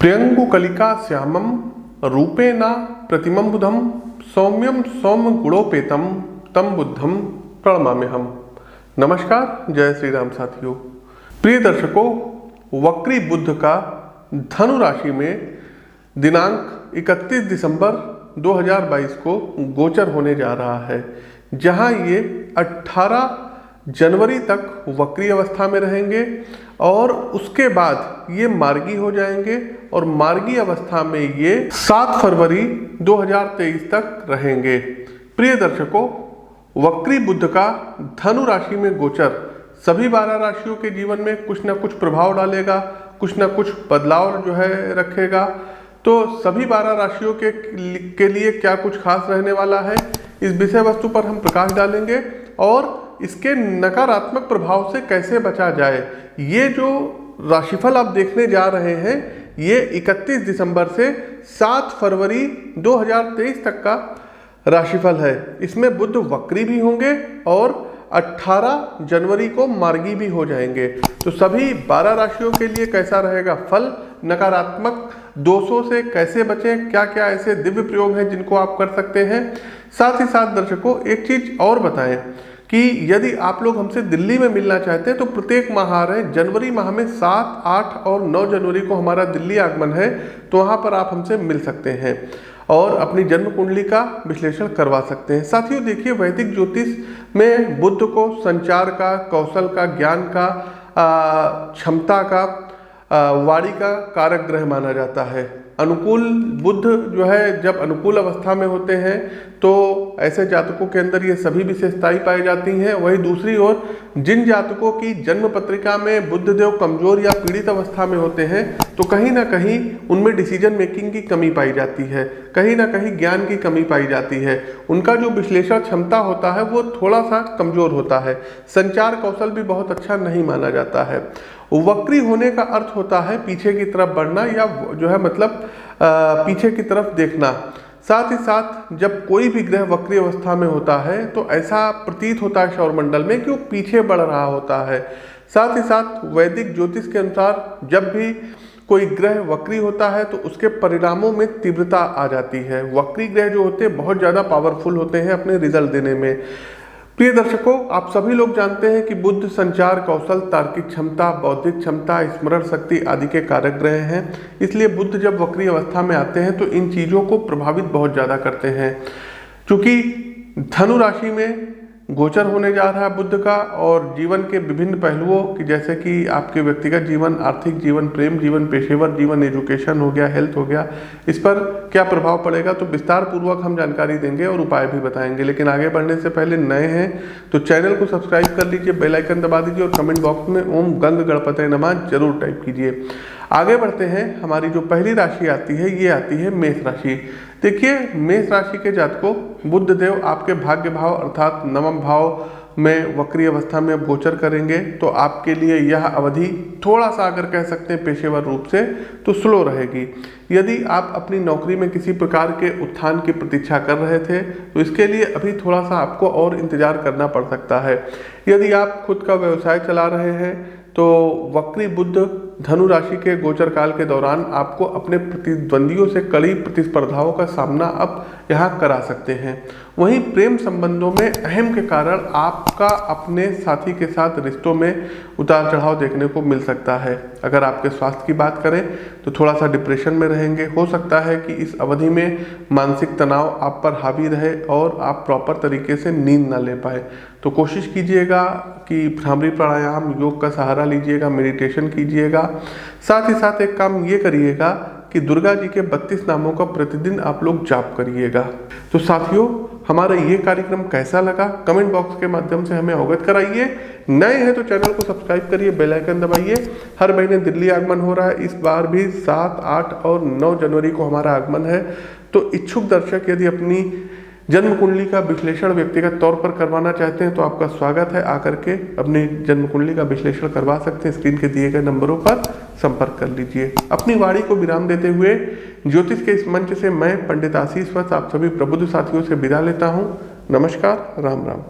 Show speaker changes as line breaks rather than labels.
प्रियंगुकलिका श्यामम रूपेण प्रतिमं बुधम सौम्यम सौम्य गुणोपेतम तम बुद्धम प्रणमाम्यहम। नमस्कार, जय श्री राम साथियों। प्रिय दर्शकों, वक्री बुध का धनु राशि में दिनांक 31 दिसंबर 2022 को गोचर होने जा रहा है, जहां ये 18 जनवरी तक वक्री अवस्था में रहेंगे और उसके बाद ये मार्गी हो जाएंगे और मार्गी अवस्था में ये 7 फरवरी 2023 तक रहेंगे। प्रिय दर्शकों, वक्री बुध का धनु राशि में गोचर सभी 12 राशियों के जीवन में कुछ ना कुछ प्रभाव डालेगा, कुछ ना कुछ बदलाव रखेगा। तो सभी 12 राशियों के लिए क्या कुछ खास रहने वाला है, इस विषय वस्तु पर हम प्रकाश डालेंगे और इसके नकारात्मक प्रभाव से कैसे बचा जाए। ये जो राशिफल आप देखने जा रहे हैं, ये 31 दिसंबर से 7 फरवरी 2023 तक का राशिफल है। इसमें बुध वक्री भी होंगे और 18 जनवरी को मार्गी भी हो जाएंगे। तो सभी 12 राशियों के लिए कैसा रहेगा फल, नकारात्मक दोषों से कैसे बचें, क्या क्या ऐसे दिव्य प्रयोग हैं जिनको आप कर सकते हैं। साथ ही साथ दर्शकों, एक चीज और बताएं कि यदि आप लोग हमसे दिल्ली में मिलना चाहते हैं तो प्रत्येक माह आ रहे हैं। जनवरी माह में 7, 8 और 9 जनवरी को हमारा दिल्ली आगमन है, तो वहाँ पर आप हमसे मिल सकते हैं और अपनी जन्म कुंडली का विश्लेषण करवा सकते हैं। साथियों देखिए, वैदिक ज्योतिष में बुध को संचार का, कौशल का, ज्ञान का, क्षमता का, वाणी का कारक ग्रह माना जाता है। अनुकूल बुध जो है, जब अनुकूल अवस्था में होते हैं तो ऐसे जातकों के अंदर ये सभी विशेषताएं पाई जाती हैं। वहीं दूसरी ओर जिन जातकों की जन्म पत्रिका में बुध देव कमजोर या पीड़ित अवस्था में होते हैं, तो कहीं ना कहीं उनमें डिसीजन मेकिंग की कमी पाई जाती है, कहीं ना कहीं ज्ञान की कमी पाई जाती है। उनका जो विश्लेषण क्षमता होता है वो थोड़ा सा कमजोर होता है। संचार कौशल भी बहुत अच्छा नहीं माना जाता है। वक्री होने का अर्थ होता है पीछे की तरफ बढ़ना या जो है मतलब पीछे की तरफ देखना। साथ ही साथ जब कोई भी ग्रह वक्री अवस्था में होता है तो ऐसा प्रतीत होता है सौरमंडल में कि वो पीछे बढ़ रहा होता है। साथ ही साथ वैदिक ज्योतिष के अनुसार जब भी कोई ग्रह वक्री होता है तो उसके परिणामों में तीव्रता आ जाती है। वक्री ग्रह जो होते हैं बहुत ज़्यादा पावरफुल होते हैं अपने रिजल्ट देने में। प्रिय दर्शकों, आप सभी लोग जानते हैं कि बुध संचार कौशल, तार्किक क्षमता, बौद्धिक क्षमता, स्मरण शक्ति आदि के कारक ग्रह हैं। इसलिए बुध जब वक्री अवस्था में आते हैं तो इन चीज़ों को प्रभावित बहुत ज़्यादा करते हैं। क्योंकि धनु राशि में गोचर होने जा रहा है बुध का और जीवन के विभिन्न पहलुओं की, जैसे कि आपके व्यक्तिगत जीवन, आर्थिक जीवन, प्रेम जीवन, पेशेवर जीवन, एजुकेशन हो गया, हेल्थ हो गया, इस पर क्या प्रभाव पड़ेगा तो विस्तार पूर्वक हम जानकारी देंगे और उपाय भी बताएंगे। लेकिन आगे बढ़ने से पहले नए हैं तो चैनल को सब्सक्राइब कर लीजिए, बेल आइकन दबा दीजिए और कमेंट बॉक्स में ओम गंग गणपतये नमः जरूर टाइप कीजिए। आगे बढ़ते हैं। हमारी जो पहली राशि आती है ये आती है मेष राशि। देखिए, मेष राशि के जातकों, बुध देव आपके भाग्य भाव अर्थात नवम भाव में वक्री अवस्था में अब गोचर करेंगे, तो आपके लिए यह अवधि थोड़ा सा, अगर कह सकते हैं पेशेवर रूप से, तो स्लो रहेगी। यदि आप अपनी नौकरी में किसी प्रकार के उत्थान की प्रतीक्षा कर रहे थे तो इसके लिए अभी थोड़ा सा आपको और इंतजार करना पड़ सकता है। यदि आप खुद का व्यवसाय चला रहे हैं तो वक्री बुध धनु राशि के गोचर काल के दौरान आपको अपने प्रतिद्वंदियों से कड़ी प्रतिस्पर्धाओं का सामना अब यहाँ करा सकते हैं। वहीं प्रेम संबंधों में अहम के कारण आपका अपने साथी के साथ रिश्तों में उतार चढ़ाव देखने को मिल सकता है। अगर आपके स्वास्थ्य की बात करें तो थोड़ा सा डिप्रेशन में रहेंगे। हो सकता है कि इस अवधि में मानसिक तनाव आप पर हावी रहे और आप प्रॉपर तरीके से नींद ना ले पाए। तो कोशिश कीजिएगा कि भ्रामरी प्राणायाम, योग का सहारा लीजिएगा, मेडिटेशन कीजिएगा। साथ ही साथ एक काम ये करिएगा कि दुर्गा जी के 32 नामों का प्रतिदिन आप लोग जाप करिएगा। तो साथियों, हमारा ये कार्यक्रम कैसा लगा कमेंट बॉक्स के माध्यम से हमें अवगत कराइए। नए हैं तो चैनल को सब्सक्राइब करिए, बेल आइकन दबाइए। हर महीने दिल्ली आगमन हो रहा है, इस बार भी 7, 8 और 9 जनवरी को हमारा आगमन है। तो इच्छुक दर्शक यदि अपनी जन्म कुंडली का विश्लेषण व्यक्तिगत तौर पर करवाना चाहते हैं तो आपका स्वागत है। आकर के अपनी जन्म कुंडली का विश्लेषण करवा सकते हैं। स्क्रीन के दिए गए नंबरों पर संपर्क कर लीजिए। अपनी वाणी को विराम देते हुए ज्योतिष के इस मंच से मैं पंडित आशीष वत्स आप सभी प्रबुद्ध साथियों से विदा लेता हूँ। नमस्कार, राम राम।